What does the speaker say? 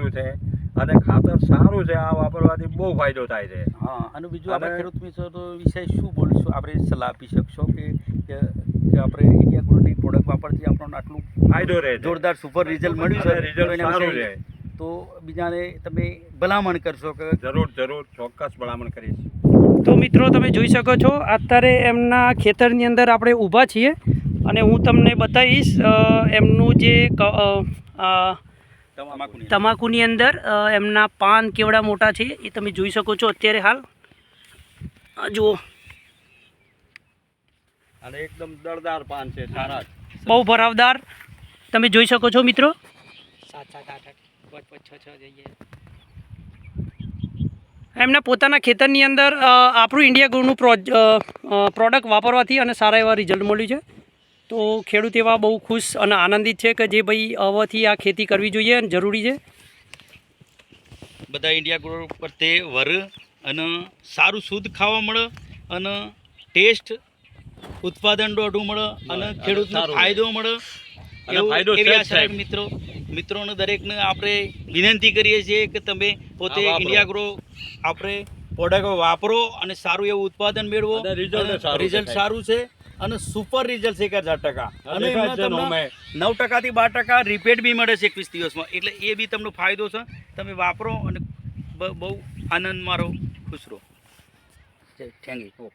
વાપર્યું છે અને ખાતર સારું છે, આ વાપરવાથી બહુ ફાયદો થાય છે. હા, અને બીજું આપણે ખેડૂત મિત્રો તો વિષય શું બોલશું, આપણે સલાહ આપી શકશો કે આપણે ઇન્ડિયા ગ્રોની પ્રોડક્ટ વાપરથી આપણને આટલું ફાયદો રહે, જોરદાર સુપર રિઝલ્ટ મળ્યું છે, રિઝલ્ટ સારું છે, તો બીજાને તમે ભલામણ કરશો કે જરૂર ચોક્કસ ભલામણ કરીશ. તો મિત્રો તમે જોઈ શકો છો અત્યારે એમના ખેતરની અંદર આપણે ઊભા છીએ અને હું તમને બતાવીશ એમનું જે તમાકુની અંદર એમના પાન કેવડા મોટા છે એ તમે જોઈ શકો છો અત્યારે હાલ જુઓ. અને એકદમ દળદાર પાન છે, સારા બહુ ભરાવદાર તમે જોઈ શકો છો મિત્રો. 7 8 8 6 જઈએ એમના પોતાના ખેતરની અંદર આપણું ઇન્ડિયા ગ્રોનું પ્રોડક્ટ વાપરવાથી અને સારા એવા રિઝલ્ટ મળ્યું છે. તો ખેડૂત એવા બહુ ખુશ અને આનંદિત છે કે જે ભાઈ હવેથી આ ખેતી કરવી જોઈએ અને જરૂરી છે. બધા ઇન્ડિયા ગ્રો પર તે વર અને સારું શુદ્ધ ખાવા મળે અને ટેસ્ટ ઉત્પાદન દોઢું મળે અને ખેડૂતને ફાયદો મળે એવી આશા મિત્રોને દરેકને આપણે વિનંતી કરીએ છીએ કે તમે પોતે ઇન્ડિયા ગ્રો આપણે પ્રોડક્ટ વાપરો અને સારું એવું ઉત્પાદન મેળવો. રિઝલ્ટ સારું છે અને સુપર રિઝલ્ટ છે 1000%. અને એમાં તમને 9% થી 12% રિપેટ બી મળે છે 21 દિવસમાં, એટલે એ બી તમને ફાયદો છે. તમે વાપરો અને બહુ આનંદ મારો, ખુશ રહો. Thank you.